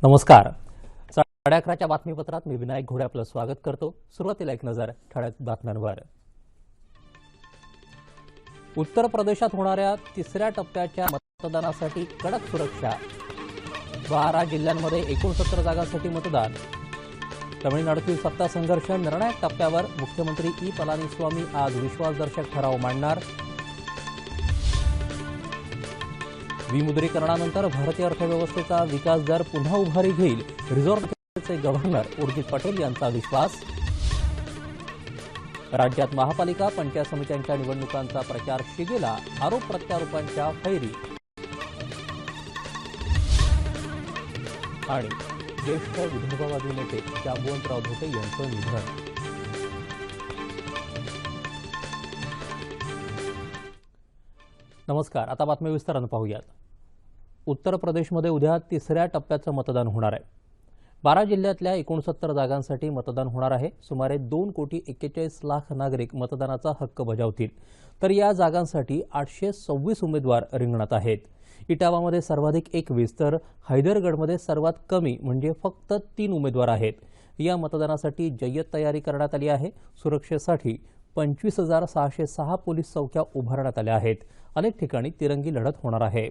नमस्कार. 11:30च्या बातमीपत्रात मी विनायक घोडे आपलं स्वागत करतो. सुरुवातीला एक नजर ठळक बातम्यांवर. उत्तर प्रदेशात होणाऱ्या तिसऱ्या टप्प्याच्या मतदानासाठी कडक सुरक्षा. 12 जिल्ह्यांमध्ये 69 जागांसाठी मतदान. तमिळनाडूतील सत्ता संघर्ष निर्णायक टप्प्यावर. मुख्यमंत्री ई पलानीस्वामी आज विश्वासदर्शक ठराव मांडणार. विमुद्रीकरणानंतर भारतीय अर्थव्यवस्थेचा विकास दर पुन्हा उभारी घेईल, रिझर्व्ह बँकेचे गव्हर्नर उर्जित पटेल यांचा विश्वास. राज्यात महापालिका पंचायत समित्यांच्या निवडणुकांचा प्रचार शिगेला, आरोप प्रत्यारोपांच्या फैरी. आणि ज्येष्ठ विदर्भवादी नेते जांबुवंतराव धोटे यांचं निधन. नमस्कार. आता बातमी विस्तारानं पाहूयात. उत्तर प्रदेशमध्ये उद्या तिसऱ्या टप्प्याचं मतदान होणार आहे. 12 जिल्ह्यातल्या 69 जागांसाठी मतदान होणार आहे. सुमारे 2,41,00,000 नागरिक मतदानाचा हक्क बजावतील. तर या जागांसाठी 826 उमेदवार रिंगणात आहेत. इटावामध्ये सर्वाधिक 21 तर हैदरगडमध्ये सर्वात कमी म्हणजे फक्त 3 उमेदवार आहेत. या मतदानासाठी जय्यत तयारी करण्यात आली आहे. सुरक्षेसाठी 25,606 पोलीस चौक्या उभारण्यात आल्या आहेत. अनेक ठिकाणी तिरंगी लढत होणार आहे.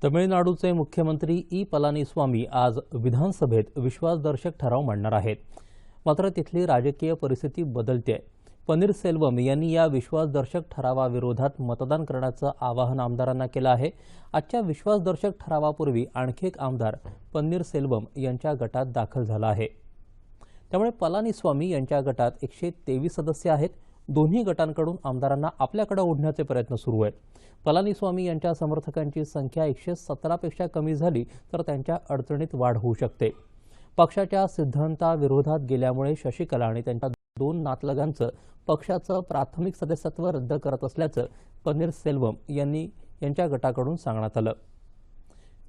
तमिळनाडूचे मुख्यमंत्री ई पलानीस्वामी आज विधानसभेत विश्वासदर्शक ठराव मांडणार आहेत. मात्र तिथली राजकीय परिस्थिती बदलते. पनीरसेल्वम यांनी या विश्वासदर्शक ठरावाविरोधात मतदान करण्याचं आवाहन आमदारांना केलं आहे. आजच्या विश्वासदर्शक ठरावापूर्वी आणखी एक आमदार पनीरसेल्वम यांच्या गटात दाखल झाला आहे. त्यामुळे पलानीस्वामी यांच्या गटात 123 सदस्य आहेत. दोन्ही गटांकडून आमदारांना आपल्याकडे ओढण्याचे प्रयत्न सुरू आहेत. पलानीस्वामी यांच्या समर्थकांची संख्या 117 पेक्षा कमी झाली तर त्यांच्या अडचणीत वाढ होऊ शकते. पक्षाच्या सिद्धांताविरोधात गेल्यामुळे शशिकला आणि त्यांच्या 2 नातलगांचं पक्षाचं प्राथमिक सदस्यत्व रद्द करत असल्याचं पनीरसेल्वम यांच्या गटाकडून सांगण्यात आलं.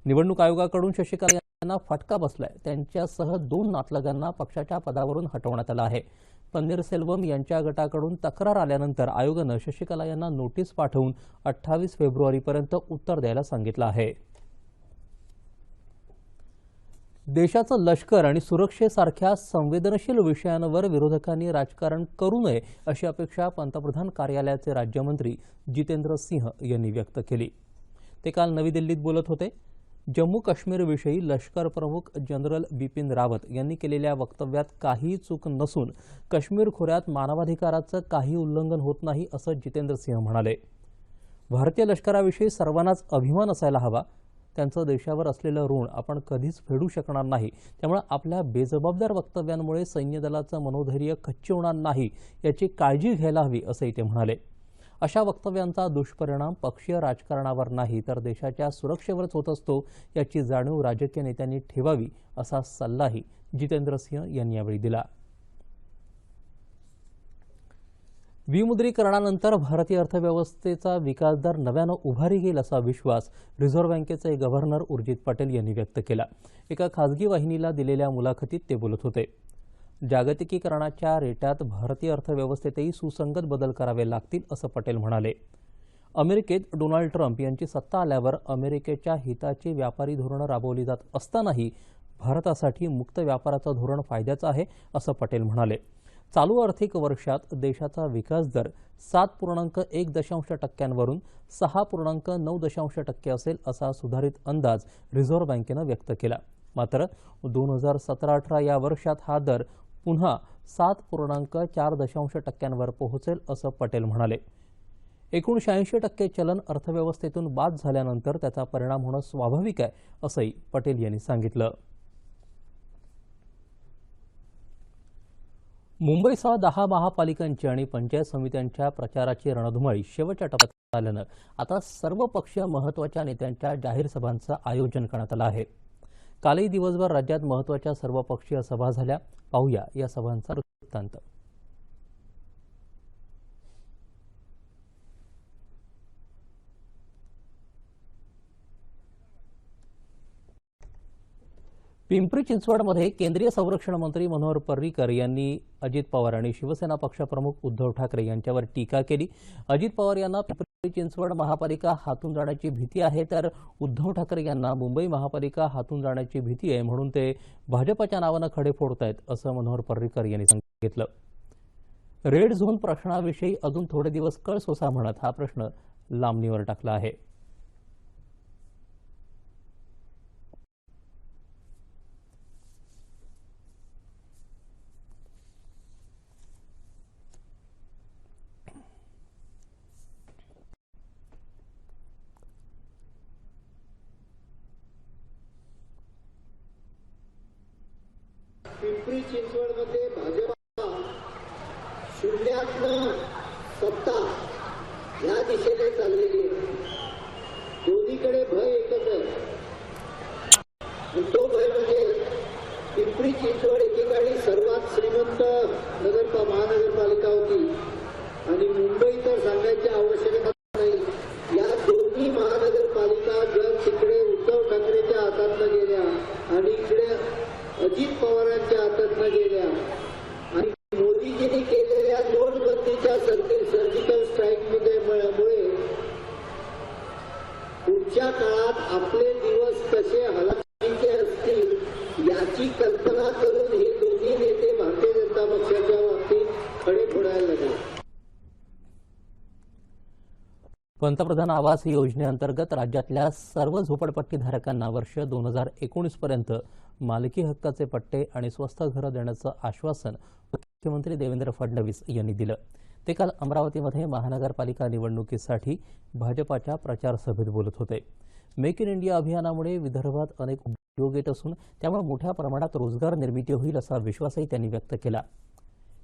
निवडणूक आयोगाकडून शशिकला यांना फटका बसलाय. त्यांच्यासह 2 नातलगांना पक्षाच्या पदावरून हटवण्यात आलं आहे. पनीरसेल्वम यांच्या गटाकडून तक्रार आल्यानंतर आयोगानं शशिकला यांना नोटीस पाठवून 28 फेब्रुवारीपर्यंत उत्तर द्यायला सांगितलं आहे. देशाचं लष्कर आणि सुरक्षेसारख्या संवेदनशील विषयांवर विरोधकांनी राजकारण करू नये अशी अपेक्षा पंतप्रधान कार्यालयाचे राज्यमंत्री जितेंद्र सिंह यांनी व्यक्त केली. ते काल नवी दिल्लीत बोलत होते. जम्मू काश्मीरविषयी लष्कर प्रमुख जनरल बिपिन रावत यांनी केलेल्या वक्तव्यात काहीही चूक नसून काश्मीर खोऱ्यात मानवाधिकाराचं काही उल्लंघन होत नाही असं जितेंद्र सिंह म्हणाले. भारतीय लष्कराविषयी सर्वांनाच अभिमान असायला हवा. त्यांचं देशावर असलेलं ऋण आपण कधीच फेडू शकणार नाही. त्यामुळे आपल्या बेजबाबदार वक्तव्यांमुळे सैन्य दलाचं मनोधैर्य खच्ची होणार नाही याची काळजी घ्यायला हवी असंही ते म्हणाले. अशा वक्तव्यांचा दुष्परिणाम पक्षीय राजकारणावर नाही तर देशाच्या सुरक्षेवरच होत असतो याची जाणीव राजकीय नेत्यांनी ठेवावी असा सल्लाही जितेंद्र सिंह यांनी यावेळी दिला. विमुद्रीकरणानंतर भारतीय अर्थव्यवस्थेचा विकास दर नव्यानं उभारी घेईल असा विश्वास रिझर्व्ह बँकेचे गव्हर्नर उर्जित पटेल यांनी व्यक्त केला. एका खासगी वाहिनीला दिलेल्या मुलाखतीत ते बोलत होते. जागतिकीकरणाच्या रेट्यात भारतीय अर्थव्यवस्थेतही सुसंगत बदल करावे लागतील असं पटेल म्हणाले. अमेरिकेत डोनाल्ड ट्रम्प यांची सत्ता आल्यावर अमेरिकेच्या हिताची व्यापारी धोरणं राबवली जात असतानाही भारतासाठी मुक्त व्यापाराचं धोरण फायद्याचं आहे असं पटेल म्हणाले. चालू आर्थिक वर्षात देशाचा विकास दर 7.1% वरून 6.9% असेल असा सुधारित अंदाज रिझर्व्ह बँकेनं व्यक्त केला. मात्र 2017-18 या वर्षात हा दर पुन्हा 7.4% पोहोचेल असं पटेल म्हणाले. एकूण 86% चलन अर्थव्यवस्थेतून बाद झाल्यानंतर त्याचा परिणाम होणं स्वाभाविक आहे असंही पटेल यांनी सांगितलं. मुंबईसह 10 महापालिकांची आणि पंचायत समित्यांच्या प्रचाराची रणधुमाळी शेवटच्या टप्प्यात आल्यानं आता सर्वपक्षीय महत्त्वाच्या नेत्यांच्या जाहीर सभांचं आयोजन करण्यात आलं आहे. कालही दिवसभर राज्यात महत्त्वाच्या सर्वपक्षीय सभा झाल्या. पाहूया या सभांचा वृत्तांत. पिंपरी चिंचवडमध्ये केंद्रीय संरक्षण मंत्री मनोहर पर्रिकर यांनी अजित पवार आणि शिवसेना पक्षप्रमुख उद्धव ठाकरे यांच्यावर टीका केली. अजित पवार यांना पिंपरी चिंचवड महापालिका हातून जाण्याची भीती आहे, तर उद्धव ठाकरे यांना मुंबई महापालिका हातून जाण्याची भीती आहे, म्हणून ते भाजपच्या नावानं खडे फोडतायत असं मनोहर पर्रिकर यांनी सांगितलं. रेड झोन प्रश्नाविषयी अजून थोडे दिवस कळ सोसा म्हणत हा प्रश्न लांबणीवर टाकला आहे. पिंपरी चिंचवडमध्ये भाजपा शून्यातनं सत्ता या दिशेने चाललेली आहे. दोन्हीकडे भय एकच आहे. तो भय म्हणजे पिंपरी चिंचवड एकेकाळी सर्वात श्रीमंत महानगरपालिका होती आणि मुंबई तर सांगायची आवश्यकता नाही. या दोन्ही महानगरपालिका जर तिकडे उद्धव ठाकरेच्या हातातनं गेल्या आणि इकडे अजित पवारांच्या हातातनं गेल्या आणि मोदीजींनी केलेल्या नोटबंदीच्या सर्जिकल स्ट्राईकमुळे पुढच्या काळात आपले दिवस कसे हलाखीचे असतील याची कल्पना करून हे दोन्ही नेते भारतीय जनता पक्षाच्या बाबतीत खडे फोडायला लागले. पंतप्रधान आवास योजनेअंतर्गत राज्यातल्या सर्व झोपडपट्टीधारकांना वर्ष 2019 पर्यंत मालकी हक्काचे पट्टे आणि स्वस्त घरं देण्याचं आश्वासन मुख्यमंत्री देवेंद्र फडणवीस यांनी दिलं. ते काल अमरावतीमध्ये महानगरपालिका निवडणुकीसाठी भाजपाच्या प्रचार सभेत बोलत होते. मेक इन इंडिया अभियानामुळे विदर्भात अनेक उद्योग येत असून त्यामुळे मोठ्या प्रमाणात रोजगार निर्मिती होईल असा विश्वासही त्यांनी व्यक्त केला.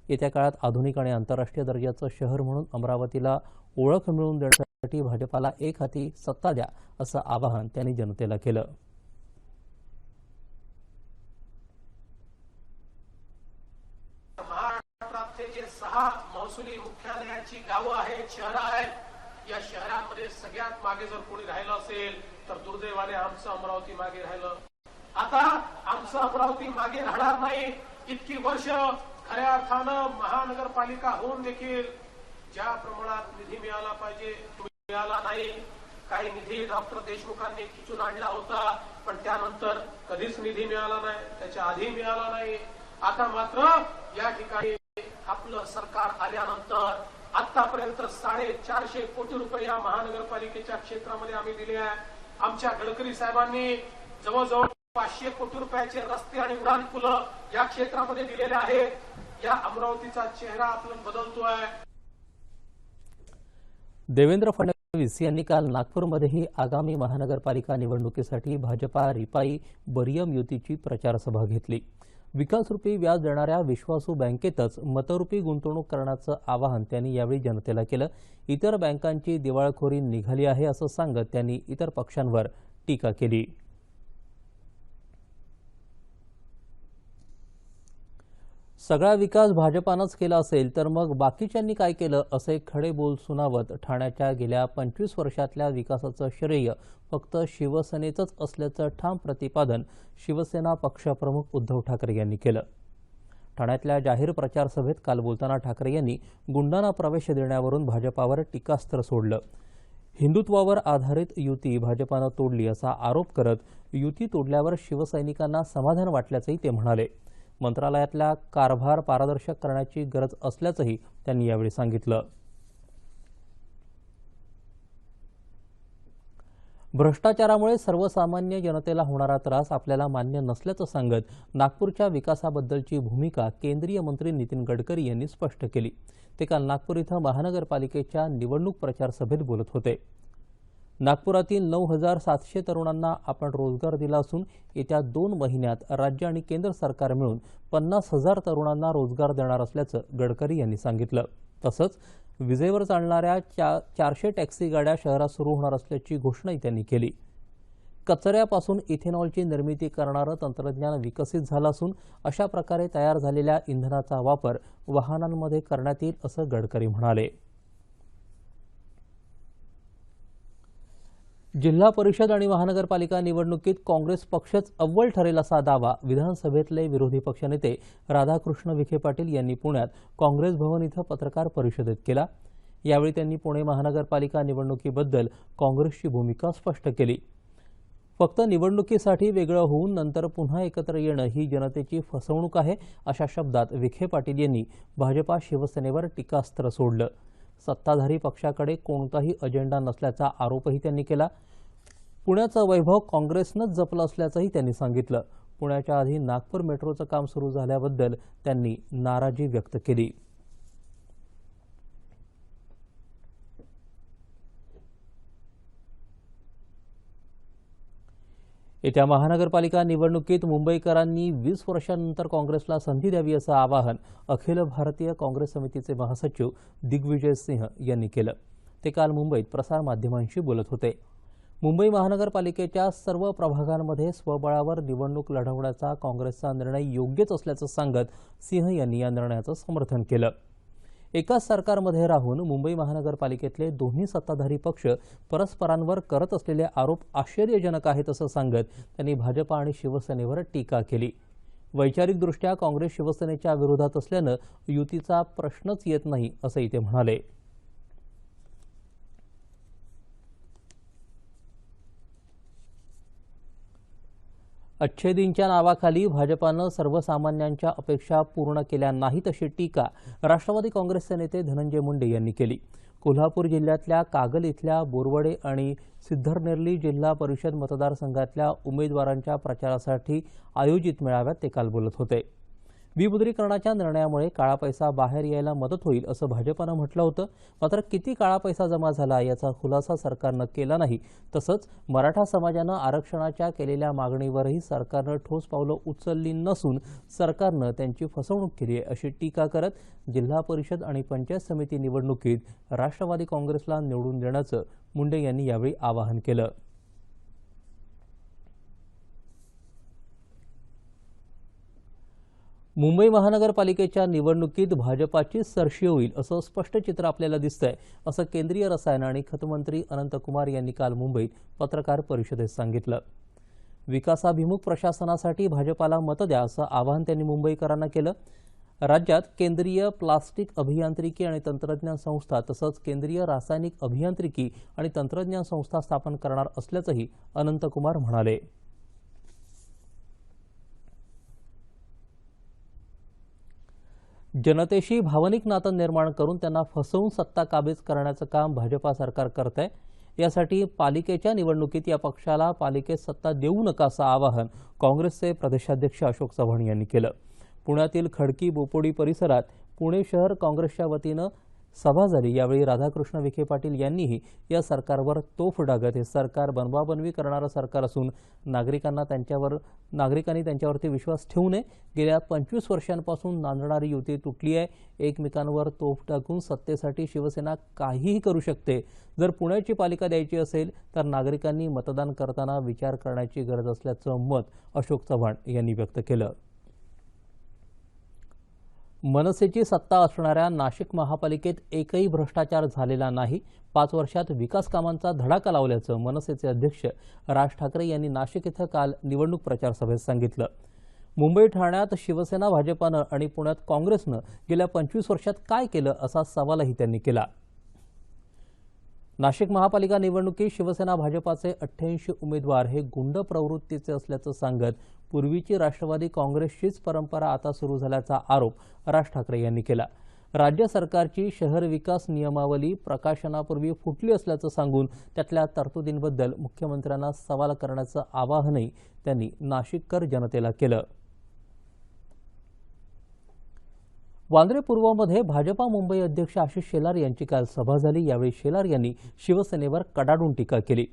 येत्या काळात आधुनिक आणि आंतरराष्ट्रीय दर्जाचं शहर म्हणून अमरावतीला ओळख मिळवून देण्यासाठी भाजपाला एक हाती सत्ता द्या असं आवाहन त्यांनी जनतेला केलं. महाराष्ट्रातले जे 6 महसुली मुख्यालयाची गावं आहेत, शहरं आहेत, या शहरांमध्ये सगळ्यात मागे जर कोणी राहिलं असेल तर दुर्दैवाने आमचं अमरावती मागे राहिलं. आता आमचं अमरावती मागे राहणार नाही. इतकी वर्ष खऱ्या अर्थानं महानगरपालिका होऊन देखील ज्या प्रमाणात निधी मिळाला पाहिजे तो मिळाला नाही. काही निधी डॉक्टर देशमुखांनी खिचून आणला होता, पण त्यानंतर कधीच निधी मिळाला नाही, त्याच्या आधी मिळाला नाही. आता मात्र या ठिकाणी आपलं सरकार आल्यानंतर आतापर्यंत 450 कोटी रुपये या महानगरपालिकेच्या क्षेत्रामध्ये आम्ही दिले आहे. आमच्या गडकरी साहेबांनी जवळजवळ 500 कोटी रुपयाचे रस्ते आणि उड्डाणपुलं या क्षेत्रामध्ये दिलेले आहेत. या अमरावतीचा चेहरा आपल्याला बदलतोय. देवेंद्र फडणवीस यांनी काल नागपूरमध्येही आगामी महानगरपालिका निवडणुकीसाठी भाजपा रिपाई बरियम युतीची प्रचार सभा घेतली. विकासरूपी व्याज देणाऱ्या विश्वासू बँकेतच मतरूपी गुंतवणूक करण्याचं आवाहन त्यांनी यावेळी जनतेला केलं. इतर बँकांची दिवाळखोरी निघाली आहे असं सांगत त्यांनी इतर पक्षांवर टीका केली. सगळा विकास भाजपानंच केला असेल तर मग बाकीच्यांनी काय केलं असे खडे बोल सुनावत ठाण्याच्या गेल्या 25 वर्षातल्या विकासाचं श्रेय फक्त शिवसेनेचंच असल्याचं ठाम प्रतिपादन शिवसेना पक्षप्रमुख उद्धव ठाकरे यांनी केलं. ठाण्यातल्या जाहीर प्रचार सभेत काल बोलताना ठाकरे यांनी गुंडांना प्रवेश देण्यावरून भाजपावर टीकास्त्र सोडलं. हिंदुत्वावर आधारित युती भाजपानं तोडली असा आरोप करत युती तोडल्यावर शिवसैनिकांना समाधान वाटल्याचंही ते म्हणाले. मंत्रालयातला कारभार पारदर्शक करण्याची गरज असल्याचंही त्यांनी यावेळी सांगितलं. भ्रष्टाचारामुळे सर्वसामान्य जनतेला होणारा त्रास आपल्याला मान्य नसल्याचं सांगत नागपूरच्या विकासाबद्दलची भूमिका केंद्रीय मंत्री नितीन गडकरी यांनी स्पष्ट केली. ते काल नागपूर इथं महानगरपालिकेच्या निवडणूक प्रचार सभेत बोलत होते. नागपुरातील 9,700 तरुणांना आपण रोजगार दिला असून येत्या 2 महिन्यात राज्य आणि केंद्र सरकार मिळून 50,000 तरुणांना रोजगार देणार असल्याचं गडकरी यांनी सांगितलं. तसंच विजेवर चालणाऱ्या 400 टॅक्सी गाड्या शहरात सुरू होणार असल्याची घोषणाही त्यांनी केली. कचऱ्यापासून इथेनॉलची निर्मिती करणारं तंत्रज्ञान विकसित झालं असून अशा प्रकारे तयार झालेल्या इंधनाचा वापर वाहनांमध्ये करण्यात येईल असं गडकरी म्हणाले. जिल्हा परिषद आणि महानगरपालिका निवडणुकीत काँग्रेस पक्षच अव्वल ठरेल असा दावा विधानसभेतले विरोधी पक्षनेते राधाकृष्ण विखे पाटील यांनी पुण्यात काँग्रेस भवन इथं पत्रकार परिषदेत केला. यावेळी त्यांनी पुणे महानगरपालिका निवडणुकीबद्दल काँग्रेसची भूमिका स्पष्ट केली. फक्त निवडणुकीसाठी वेगळं होऊन नंतर पुन्हा एकत्र येणं ही जनतेची फसवणूक आहे अशा शब्दात विखे पाटील यांनी भाजपा शिवसेनेवर टीकास्त्र सोडलं. सत्ताधारी पक्षाकडे कोणताही अजेंडा नसल्याचा आरोपही त्यांनी केला. पुण्याचं वैभव काँग्रेसनंच जपलं असल्याचंही त्यांनी सांगितलं. पुण्याच्या आधी नागपूर मेट्रोचं काम सुरू झाल्याबद्दल त्यांनी नाराजी व्यक्त केली. येत्या महानगरपालिका निवडणुकीत मुंबईकरांनी 20 वर्षांनंतर काँग्रेसला संधी द्यावी असं आवाहन अखिल भारतीय काँग्रेस समितीचे महासचिव दिग्विजय सिंह यांनी केलं. ते काल मुंबईत प्रसारमाध्यमांशी बोलत होते. मुंबई महानगरपालिकेच्या सर्व प्रभागांमध्ये स्वबळावर निवडणूक लढवण्याचा काँग्रेसचा निर्णय योग्यच असल्याचं सांगत सिंह यांनी या निर्णयाचं समर्थन केलं. एकाच सरकारमध्ये राहून मुंबई महानगरपालिकेतले दोन्ही सत्ताधारी पक्ष परस्परांवर करत असलेले आरोप आश्चर्यजनक आहेत असं सांगत त्यांनी भाजपा आणि शिवसेनेवर टीका केली. वैचारिकदृष्ट्या काँग्रेस शिवसेनेच्या विरोधात असल्यानं युतीचा प्रश्नच येत नाही असंही ते म्हणाले. अच्छेदींच्या नावाखाली भाजपानं सर्वसामान्यांच्या अपेक्षा पूर्ण केल्या नाहीत अशी टीका राष्ट्रवादी काँग्रेसचे नेते धनंजय मुंडे यांनी केली. कोल्हापूर जिल्ह्यातल्या कागल इथल्या बोरवडे आणि सिद्धरनेरली जिल्हा परिषद मतदारसंघातल्या उमेदवारांच्या प्रचारासाठी आयोजित मेळाव्यात ते काल बोलत होते. विमुद्रीकरणाच्या निर्णयामुळे काळा पैसा बाहेर यायला मदत होईल असं भाजपानं म्हटलं होतं. मात्र किती काळा पैसा जमा झाला याचा खुलासा सरकारनं केला नाही. तसंच मराठा समाजानं आरक्षणाच्या केलेल्या मागणीवरही सरकारनं ठोस पावलं उचलली नसून सरकारनं त्यांची फसवणूक केली आहे अशी टीका करत जिल्हा परिषद आणि पंचायत समिती निवडणुकीत राष्ट्रवादी काँग्रेसला निवडून देण्याचं मुंडे यांनी यावेळी आवाहन केलं. मुंबई महानगरपालिकेच्या निवडणुकीत भाजपाची सरशी होईल असं स्पष्ट चित्र आपल्याला दिसतंय असं केंद्रीय रसायन आणि खत मंत्री अनंतकुमार यांनी काल मुंबईत पत्रकार परिषदेत सांगितलं. विकासाभिमुख प्रशासनासाठी भाजपाला मतं द्या असं आवाहन त्यांनी मुंबईकरांना केलं. राज्यात केंद्रीय प्लास्टिक अभियांत्रिकी आणि तंत्रज्ञान संस्था तसंच केंद्रीय रासायनिक अभियांत्रिकी आणि तंत्रज्ञान संस्था स्थापन करणार असल्याचंही अनंतकुमार म्हणाले. जनतेशी भावनिक नातं निर्माण करून त्यांना फसवून सत्ता काबीज करण्याचं काम भाजपा सरकार करत आहे. यासाठी पालिकेच्या निवडणुकीत या पक्षाला पालिकेत सत्ता देऊ नका असं आवाहन काँग्रेसचे प्रदेशाध्यक्ष अशोक चव्हाण यांनी केलं. पुण्यातील खडकी बोपोडी परिसरात पुणे शहर काँग्रेसच्या वतीनं सभा झाली. यावेळी राधाकृष्ण विखे पाटील यांनीही या सरकारवर तोफ डागत हे सरकार बनवाबनवी करणारं सरकार असून नागरिकांनी त्यांच्यावरती विश्वास ठेवू नये. गेल्या 25 वर्षांपासून नांदणारी युती तुटली आहे. एकमेकांवर तोफ टाकून सत्तेसाठी शिवसेना काहीही करू शकते. जर पुण्याची पालिका द्यायची असेल तर नागरिकांनी मतदान करताना विचार करण्याची गरज असल्याचं मत अशोक चव्हाण यांनी व्यक्त केलं. मनसेची सत्ता असणाऱ्या नाशिक महापालिकेत एकही भ्रष्टाचार झालेला नाही. 5 वर्षात विकास कामांचा धडाका लावल्याचं मनसेचे अध्यक्ष राज ठाकरे यांनी नाशिक इथं काल निवडणूक प्रचार सभेत सांगितलं. मुंबई ठाण्यात शिवसेना भाजपानं आणि पुण्यात काँग्रेसनं गेल्या 25 वर्षात काय केलं असा सवालही त्यांनी केला. नाशिक महापालिका निवडणुकीत शिवसेना भाजपाचे 88 उमेदवार हे गुंड प्रवृत्तीचे असल्याचं सांगत पूर्वीची राष्ट्रवादी काँग्रेसचीच परंपरा आता सुरू झाल्याचा आरोप राज ठाकरे यांनी केला. राज्य सरकारची शहर विकास नियमावली प्रकाशनापूर्वी फुटली असल्याचं सांगून त्यातल्या तरतुदींबद्दल मुख्यमंत्र्यांना सवाल करण्याचं आवाहनही त्यांनी नाशिककर जनतेला केलं. वांद्रे पूर्वमध्ये भाजपा मुंबई अध्यक्ष आशिष शेलार यांची काल सभा झाली। यावेळी शेलार यांनी शिवसेनेवर कडाडून टीका केली।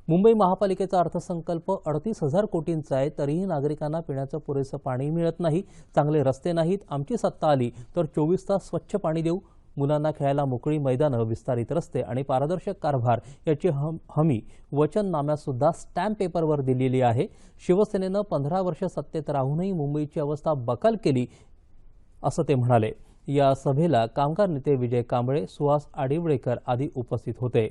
मुंबई महापालिकेचा अर्थसंकल्प 38,000 कोटींचा आहे, तरीही नागरिकांना पिण्याचं पुरेसं पाणी मिळत नाही, चांगले रस्ते नाहीत। आमची सत्ता आली तर 24 तास स्वच्छ पाणी देऊ, मुलांना खेळायला मोकळी मैदानं, विस्तारित रस्ते आणि पारदर्शक कारभार याची हमी वचननाम्यात सुद्धा स्टॅम्प पेपरवर दिलेली आहे। शिवसेनेनं 15 वर्ष सत्तेत राहूनही मुंबईची अवस्था बकाल केली असं ते म्हणाले। या सभेला कामगार नेते विजय कांबळे, सुहास आडिवडेकर आदी उपस्थित होते।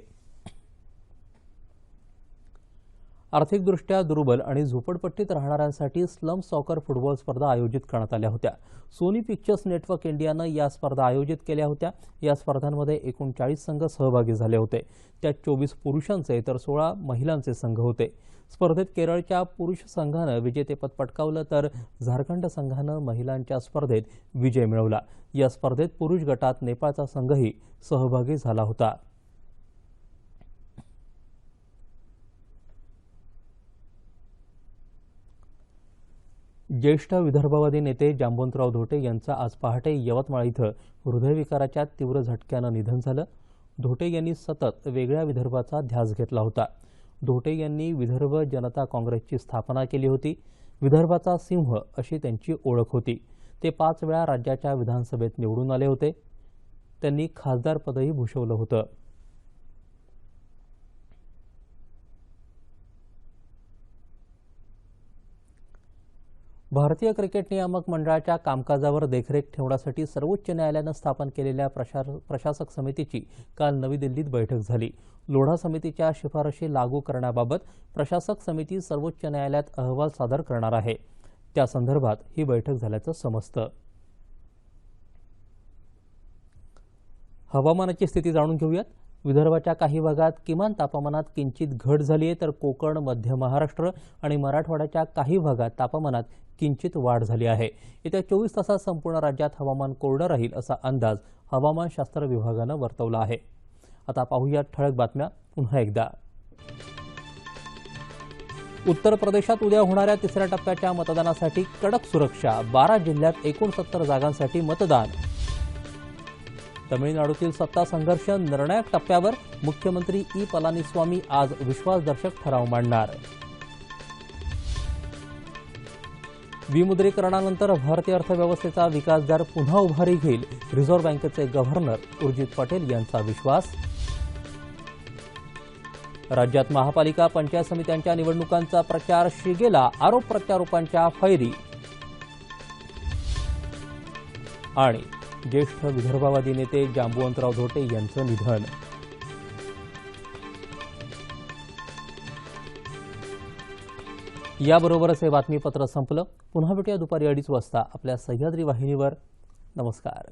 आर्थिकदृष्ट्या दुर्बल आणि झोपडपट्टीत राहणाऱ्यांसाठी स्लम सॉकर फुटबॉल स्पर्धा आयोजित करण्यात आल्या होत्या। सोनी पिक्चर्स नेटवर्क इंडियानं या स्पर्धा आयोजित केल्या होत्या। या स्पर्धांमध्ये एकूण 40 संघ सहभागी झाले होते। त्यात 24 पुरुषांचे तर 16 महिलांचे संघ होते। स्पर्धेत केरळच्या पुरुष संघानं विजेतेपद पटकावलं तर झारखंड संघानं महिलांच्या स्पर्धेत विजय मिळवला। या स्पर्धेत पुरुष गटात नेपाळचा संघही सहभागी झाला होता। ज्येष्ठ विदर्भवादी नेते जांबुवंतराव धोटे यांचं आज पहाटे यवतमाळ इथं हृदयविकाराच्या तीव्र झटक्यानं निधन झालं। धोटे यांनी सतत वेगळ्या विदर्भाचा ध्यास घेतला होता। धोटे यांनी विदर्भ जनता काँग्रेसची स्थापना केली होती। विदर्भाचा सिंह अशी त्यांची ओळख होती। ते 5 वेळा राज्याच्या विधानसभेत निवडून आले होते। त्यांनी खासदारपदही भूषवलं होतं। भारतीय क्रिकेट नियामक मंडळाच्या कामकाजावर देखरेख ठेवण्यासाठी सर्वोच्च न्यायालयानं स्थापन केलेल्या प्रशासक समितीची काल नवी दिल्लीत बैठक झाली। लोढा समितीच्या शिफारशी लागू करण्याबाबत प्रशासक समिती सर्वोच्च न्यायालयात अहवाल सादर करणार आहे। त्या संदर्भात ही बैठक झाल्याचं समजतं। हवामानाची स्थिती जाणून घेऊयात। विदर्भाच्या काही भागात किमान तापमानात किंचित घट झाली आहे, तर कोकण, मध्य महाराष्ट्र आणि मराठवाड्याच्या काही भागात तापमानात किंचित वाढ झाली आहे। येत्या 24 तासात संपूर्ण राज्यात हवामान कोरडं राहील असा अंदाज हवामानशास्त्र विभागानं वर्तवला आहे। आता पाहूया ठळक बातम्या पुन्हा एकदा। उत्तर प्रदेशात उद्या होणाऱ्या 3ऱ्या टप्प्याच्या मतदानासाठी कडक सुरक्षा। 12 जिल्ह्यात 69 जागांसाठी मतदान। तमिळनाडूतील सत्ता संघर्ष निर्णायक टप्प्यावर। मुख्यमंत्री ई पलानीस्वामी आज विश्वासदर्शक ठराव मांडणार। विमुद्रीकरणानंतर भारतीय अर्थव्यवस्थेचा विकास दर पुन्हा उभारी घेईल, रिझर्व्ह बँकेचे गव्हर्नर उर्जित पटेल यांचा विश्वास। राज्यात महापालिका पंचायत समित्यांच्या निवडणुकांचा प्रचार शिगेला, आरोप प्रत्यारोपांच्या फैरी। आणि ज्येष्ठ विदर्भवादी नेते जांबुवंतराव धोटे यांचं निधन। याबरोबरच हे बातमीपत्र संपलं। पुन्हा भेटूया दुपारी 2:30 वाजता आपल्या सह्याद्री वाहिनीवर। नमस्कार।